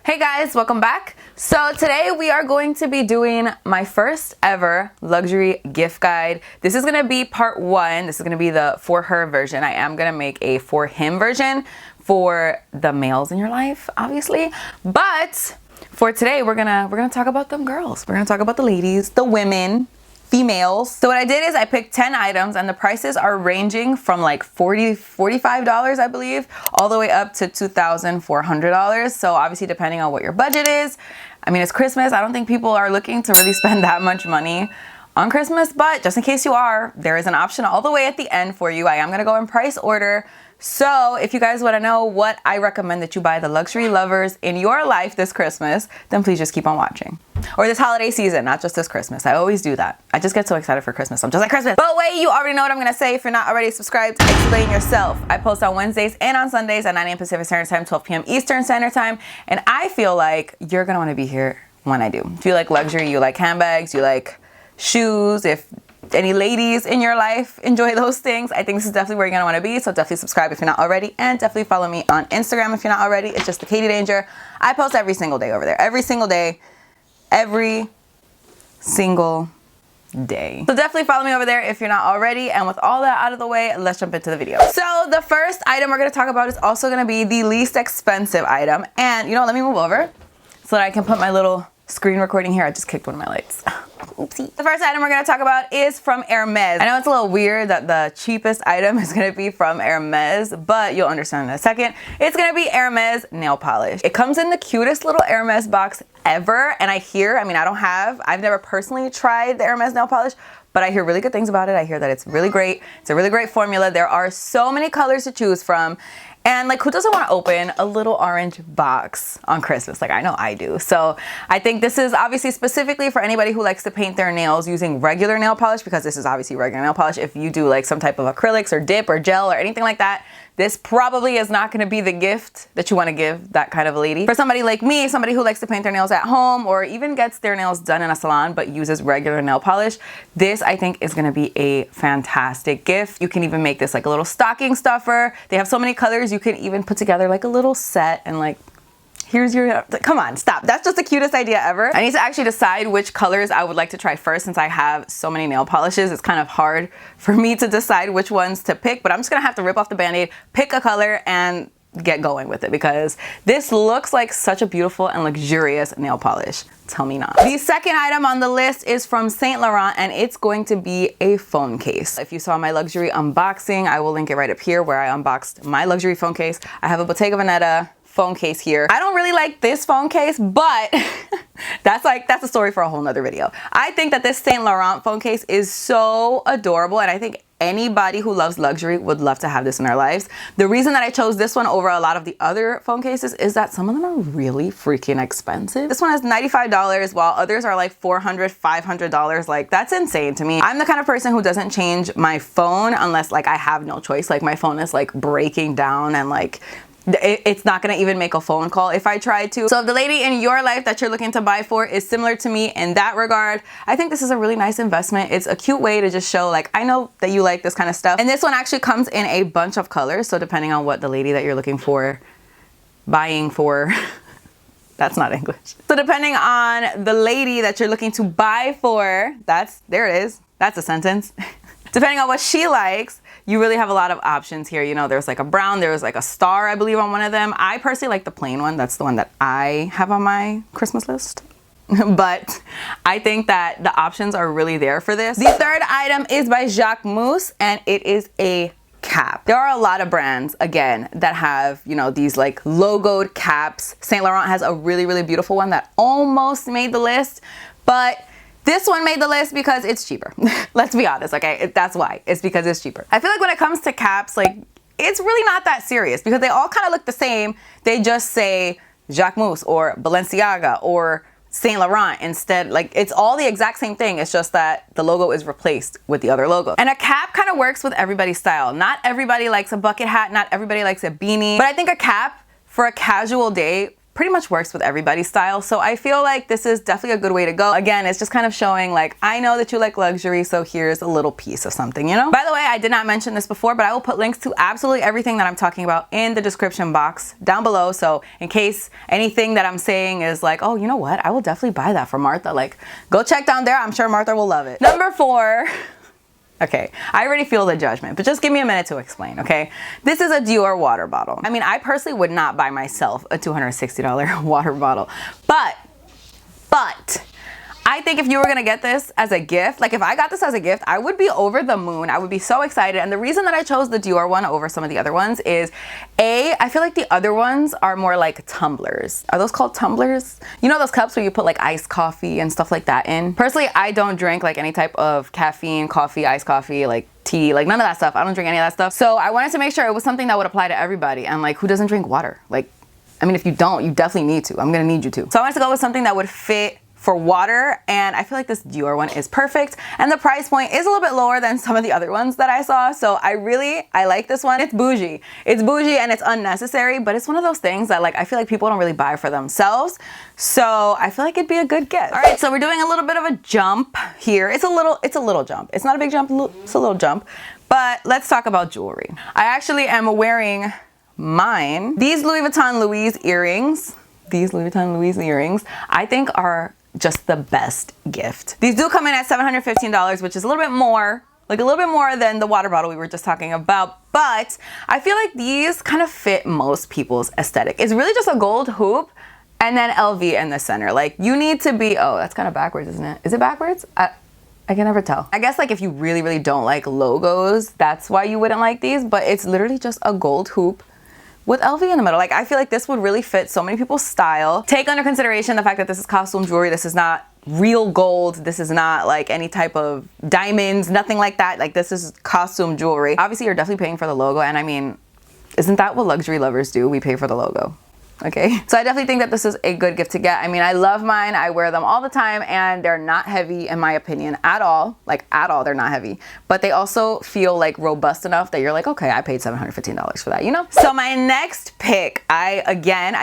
Hey guys, welcome back. So today we are going to be doing my first ever luxury gift guide. This is gonna be part one. This is gonna be the for her version. I am gonna make a for him version for the males in your life, obviously. But for today, we're gonna talk about them girls. We're gonna talk about the ladies, the women, females. So what I did is I picked 10 items and the prices are ranging from like $45, I believe, all the way up to $2,400. So obviously depending on what your budget is. I mean, it's Christmas. I don't think people are looking to really spend that much money on Christmas, but just in case you are, there is an option all the way at the end for you. I am gonna go in price order. So if you guys want to know what I recommend that you buy the luxury lovers in your life this Christmas, then please just keep on watching. Or this holiday season, not just this Christmas. I always do that. I just get so excited for Christmas. I'm just like Christmas. But wait, you already know what I'm going to say. If you're not already subscribed, explain yourself. I post on Wednesdays and on Sundays at 9 a.m. Pacific Standard Time, 12 p.m. Eastern Standard Time. And I feel like you're going to want to be here when I do. If you like luxury, you like handbags, you like shoes, if any ladies in your life enjoy those things, I think this is definitely where you're gonna want to be. So definitely subscribe if you're not already, and definitely follow me on Instagram if you're not already. It's just the Katie Danger. I post every single day over there. Every single day. Every single day. So definitely follow me over there if you're not already. And with all that out of the way, let's jump into the video. So the first item we're gonna talk about is also gonna be the least expensive item. And you know what, let me move over so that I can put my little screen recording here. I just kicked one of my lights. Oopsie. The first item we're going to talk about is from Hermes. I know it's a little weird that the cheapest item is going to be from Hermes, but you'll understand in a second. It's going to be Hermes nail polish. It comes in the cutest little Hermes box ever. And I've never personally tried the Hermes nail polish, but I hear really good things about it. I hear that it's really great. It's a really great formula. There are so many colors to choose from. And like, who doesn't want to open a little orange box on Christmas? Like, I know I do. So I think this is obviously specifically for anybody who likes to paint their nails using regular nail polish, because this is obviously regular nail polish. If you do like some type of acrylics or dip or gel or anything like that, this probably is not going to be the gift that you want to give that kind of a lady. For somebody like me, somebody who likes to paint their nails at home or even gets their nails done in a salon but uses regular nail polish, this I think is going to be a fantastic gift. You can even make this like a little stocking stuffer. They have so many colors. You can even put together like a little set and like, here's your, come on, stop. That's just the cutest idea ever. I need to actually decide which colors I would like to try first since I have so many nail polishes. It's kind of hard for me to decide which ones to pick, but I'm just gonna have to rip off the Band-Aid, pick a color, and get going with it because this looks like such a beautiful and luxurious nail polish. Tell me not. The second item on the list is from Saint Laurent, and it's going to be a phone case. If you saw my luxury unboxing, I will link it right up here where I unboxed my luxury phone case. I have a Bottega Veneta phone case here. I don't really like this phone case, but that's a story for a whole nother video. I think that this Saint Laurent phone case is so adorable, and I think anybody who loves luxury would love to have this in their lives. The reason that I chose this one over a lot of the other phone cases is that some of them are really freaking expensive. This one is $95 while others are like $400, $500. Like, that's insane to me. I'm the kind of person who doesn't change my phone unless like I have no choice. Like, my phone is like breaking down and like it's not gonna even make a phone call if I tried to. So if the lady in your life that you're looking to buy for is similar to me in that regard, I think this is a really nice investment. It's a cute way to just show like, I know that you like this kind of stuff. And this one actually comes in a bunch of colors. So depending on what the lady that you're looking for, buying for, that's not English. So depending on the lady that you're looking to buy for, there it is. That's a sentence. Depending on what she likes, you really have a lot of options here. You know, there's like a brown, there was like a star, I believe, on one of them. I personally like the plain one. That's the one that I have on my Christmas list. But I think that the options are really there for this. The third item is by Jacquemus, and it is a cap. There are a lot of brands, again, that have, you know, these like logoed caps. Saint Laurent has a really, really beautiful one that almost made the list, but this one made the list because it's cheaper. Let's be honest, okay? That's why. It's because it's cheaper. I feel like when it comes to caps, like, it's really not that serious because they all kind of look the same. They just say Jacquemus or Balenciaga or Saint Laurent instead. Like, it's all the exact same thing. It's just that the logo is replaced with the other logo. And a cap kind of works with everybody's style. Not everybody likes a bucket hat. Not everybody likes a beanie. But I think a cap for a casual day pretty much works with everybody's style. So I feel like this is definitely a good way to go. Again, it's just kind of showing like, I know that you like luxury, so here's a little piece of something, you know? By the way, I did not mention this before, but I will put links to absolutely everything that I'm talking about in the description box down below. So in case anything that I'm saying is like, oh, you know what? I will definitely buy that for Martha. Like, go check down there. I'm sure Martha will love it. Number 4. Okay, I already feel the judgment, but just give me a minute to explain, okay? This is a Dior water bottle. I mean, I personally would not buy myself a $260 water bottle, but I think if you were gonna get this as a gift, like if I got this as a gift, I would be over the moon. I would be so excited. And the reason that I chose the Dior one over some of the other ones is I feel like the other ones are more like tumblers. Are those called tumblers? You know those cups where you put like iced coffee and stuff like that in? Personally, I don't drink like any type of caffeine, coffee, iced coffee, like tea, like none of that stuff. I don't drink any of that stuff. So I wanted to make sure it was something that would apply to everybody. And like, who doesn't drink water? Like, I mean, if you don't, you definitely need to. I'm gonna need you to. So I wanted to go with something that would fit for water, and I feel like this Dior one is perfect, and the price point is a little bit lower than some of the other ones that I saw, so I like this one. It's bougie and it's unnecessary, but it's one of those things that like I feel like people don't really buy for themselves, so I feel like it'd be a good gift. All right, so we're doing a little bit of a jump here. It's a little jump. It's not a big jump, it's a little jump, but let's talk about jewelry. I actually am wearing mine. These Louis Vuitton Louise earrings, I think are just the best gift. These do come in at $715, which is a little bit more than the water bottle we were just talking about, but I feel like these kind of fit most people's aesthetic. It's really just a gold hoop and then LV in the center. Like you need to be, oh, that's kind of backwards, isn't it? Is it backwards? I can never tell. I guess like if you really, really don't like logos, that's why you wouldn't like these, but it's literally just a gold hoop with LV in the middle. Like I feel like this would really fit so many people's style. Take under consideration the fact that this is costume jewelry. This is not real gold. This is not like any type of diamonds, nothing like that. Like this is costume jewelry. Obviously you're definitely paying for the logo, and I mean, isn't that what luxury lovers do? We pay for the logo. Okay, so I definitely think that this is a good gift to get. I mean, I love mine. I wear them all the time, and they're not heavy in my opinion at all. Like at all, they're not heavy. But they also feel like robust enough that you're like, okay, I paid $715 for that, you know? So my next pick, I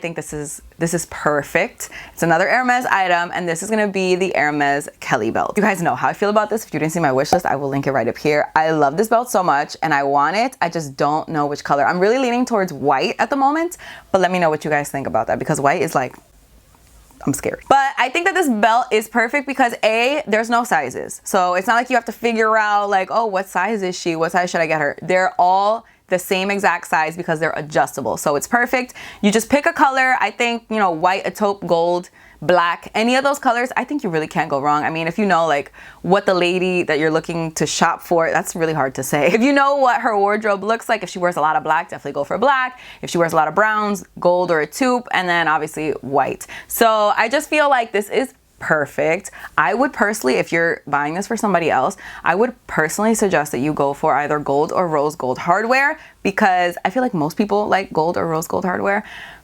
think this is perfect. It's another Hermes item, and this is gonna be the Hermes Kelly belt. You guys know how I feel about this. If you didn't see my wish list, I will link it right up here. I love this belt so much, and I want it. I just don't know which color. I'm really leaning towards white at the moment, but let me know what you guys think about that, because white is like, I'm scared. But I think that this belt is perfect because there's no sizes. So it's not like you have to figure out like, oh, what size is she? What size should I get her? They're all the same exact size because they're adjustable. So it's perfect. You just pick a color. I think, you know, white, a taupe, gold, black, any of those colors, I think you really can't go wrong. I mean, if you know like what the lady that you're looking to shop for, that's really hard to say. If you know what her wardrobe looks like, if she wears a lot of black, definitely go for black. If she wears a lot of browns, gold or a taupe, and then obviously white. So I just feel like this is perfect. I would personally, if you're buying this for somebody else, I would personally suggest that you go for either gold or rose gold hardware, because I feel like most people like gold or rose gold hardware.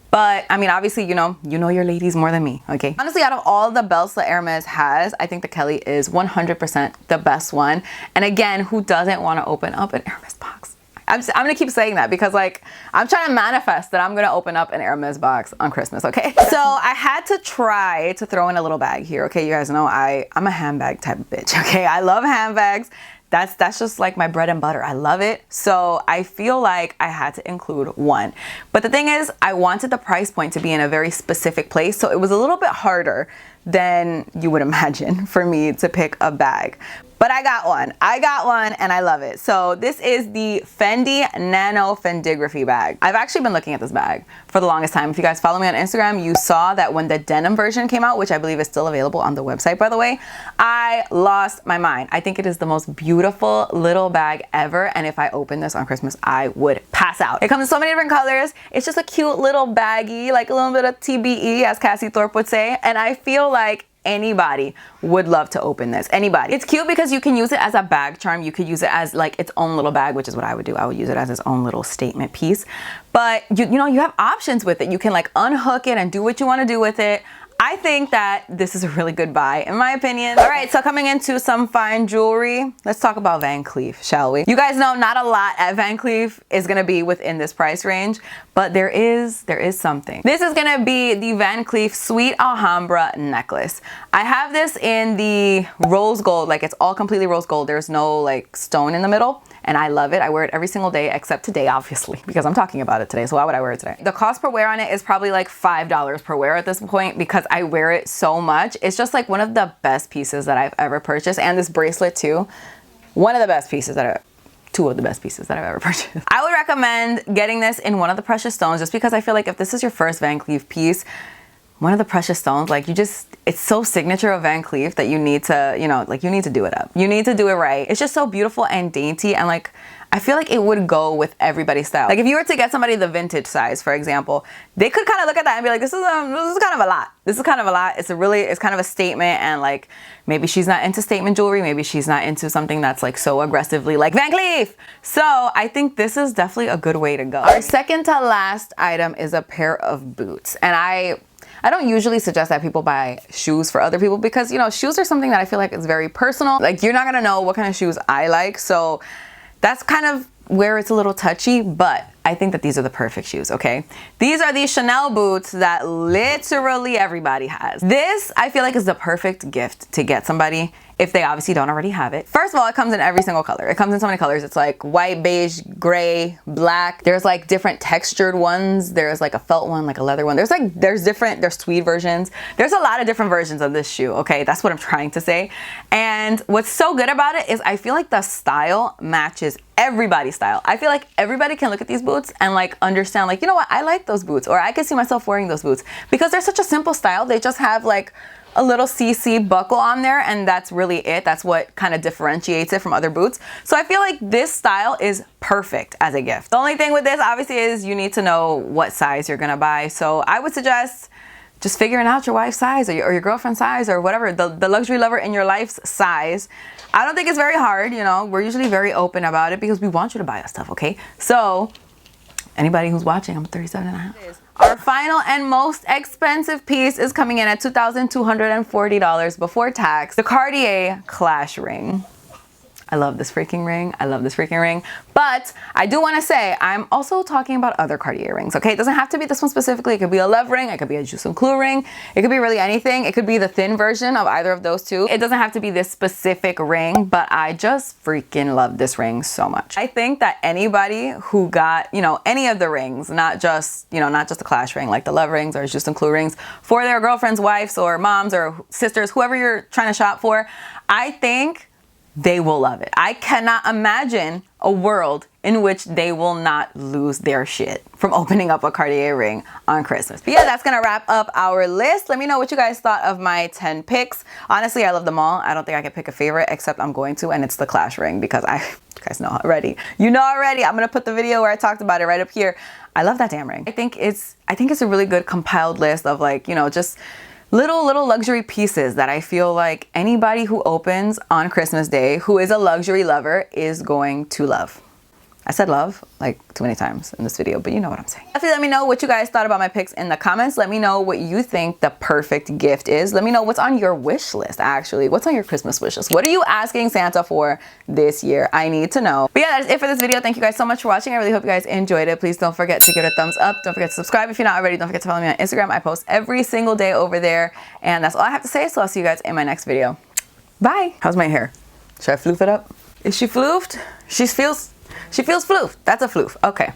But I mean, obviously, you know your ladies more than me, okay? Honestly, out of all the belts that Hermes has, I think the Kelly is 100% the best one. And again, who doesn't want to open up an Hermes box? I'm gonna keep saying that because like, I'm trying to manifest that I'm gonna open up an Hermes box on Christmas, okay? So I had to try to throw in a little bag here, okay? You guys know I'm a handbag type of bitch, okay? I love handbags. That's just like my bread and butter. I love it. So I feel like I had to include one. But the thing is, I wanted the price point to be in a very specific place. So it was a little bit harder than you would imagine for me to pick a bag. But I got one and I love it. So this is the Fendi Nano Fendigraphy bag. I've actually been looking at this bag for the longest time. If you guys follow me on Instagram, you saw that when the denim version came out, which I believe is still available on the website, by the way, I lost my mind. I think it is the most beautiful little bag ever. And if I opened this on Christmas, I would pass out. It comes in so many different colors. It's just a cute little baggie, like a little bit of TBE, as Cassie Thorpe would say. And I feel like anybody would love to open this. Anybody. It's cute because you can use it as a bag charm. You could use it as like its own little bag, which is what I would do. I would use it as its own little statement piece. But you know, you have options with it. You can like unhook it and do what you want to do with it. I think that this is a really good buy, in my opinion. All right, so coming into some fine jewelry, let's talk about Van Cleef, shall we? You guys know not a lot at Van Cleef is gonna be within this price range, but there is something. This is gonna be the Van Cleef Sweet Alhambra necklace. I have this in the rose gold, like it's all completely rose gold. There's no like stone in the middle. And I love it. I wear it every single day except today, obviously, because I'm talking about it today. So why would I wear it today? The cost per wear on it is probably like $5 per wear at this point because I wear it so much. It's just like one of the best pieces that I've ever purchased. And this bracelet too. One of the best pieces that two of the best pieces that I've ever purchased. I would recommend getting this in one of the precious stones just because I feel like if this is your first Van Cleef piece, one of the precious stones, like it's so signature of Van Cleef that you need to, you know, like you need to do it up. You need to do it right. It's just so beautiful and dainty and like, I feel like it would go with everybody's style. Like if you were to get somebody the vintage size, for example, they could kind of look at that and be like, this is kind of a lot. This is kind of a lot. It's kind of a statement and like, maybe she's not into statement jewelry. Maybe she's not into something that's like so aggressively like Van Cleef. So I think this is definitely a good way to go. Our second to last item is a pair of boots. And I don't usually suggest that people buy shoes for other people because, you know, shoes are something that I feel like is very personal. Like you're not gonna know what kind of shoes I like. So that's kind of where it's a little touchy, but I think that these are the perfect shoes, okay? These are the Chanel boots that literally everybody has. This, I feel like, is the perfect gift to get somebody if they obviously don't already have it. First of all, it comes in every single color. It comes in so many colors. It's like white, beige, gray, black. There's like different textured ones. There's like a felt one, like a leather one. There's tweed versions. There's a lot of different versions of this shoe, okay? That's what I'm trying to say. And what's so good about it is I feel like the style matches everybody's style. I feel like everybody can look at these boots and like understand like, you know what, I like those boots, or I can see myself wearing those boots because they're such a simple style. They just have like a little CC buckle on there and that's really it. That's what kind of differentiates it from other boots. So I feel like this style is perfect as a gift. The only thing with this obviously is you need to know what size you're gonna buy. So I would suggest just figuring out your wife's size or your girlfriend's size or whatever, the luxury lover in your life's size. I don't think it's very hard, you know, we're usually very open about it because we want you to buy us stuff, okay? So anybody who's watching, I'm 37.5. Our final and most expensive piece is coming in at $2,240 before tax. The Cartier Clash ring. I love this freaking ring. I love this freaking ring. But I do want to say, I'm also talking about other Cartier rings, okay? It doesn't have to be this one specifically. It could be a love ring. It could be a Juice and Clue ring. It could be really anything. It could be the thin version of either of those two. It doesn't have to be this specific ring, but I just freaking love this ring so much. I think that anybody who got, you know, any of the rings, not just, you know, not just the Clash ring, like the love rings or Juice and Clue rings, for their girlfriends, wives, or moms or sisters, whoever you're trying to shop for, I think they will love it. I cannot imagine a world in which they will not lose their shit from opening up a Cartier ring on Christmas. But yeah, that's gonna wrap up our list. Let me know what you guys thought of my 10 picks. Honestly, I love them all. I don't think I can pick a favorite, except I'm going to, and it's the Clash ring because you guys know already. You know already. I'm gonna put the video where I talked about it right up here. I love that damn ring. I think it's a really good compiled list of like, you know, just little luxury pieces that I feel like anybody who opens on Christmas Day who is a luxury lover is going to love. I said love like too many times in this video, but you know what I'm saying. Definitely let me know what you guys thought about my picks in the comments. Let me know what you think the perfect gift is. Let me know what's on your wish list, actually. What's on your Christmas wish list? What are you asking Santa for this year? I need to know. But yeah, that is it for this video. Thank you guys so much for watching. I really hope you guys enjoyed it. Please don't forget to give it a thumbs up. Don't forget to subscribe if you're not already. Don't forget to follow me on Instagram. I post every single day over there. And that's all I have to say. So I'll see you guys in my next video. Bye. How's my hair? Should I floof it up? Is she floofed? She feels floofed. That's a floof. Okay.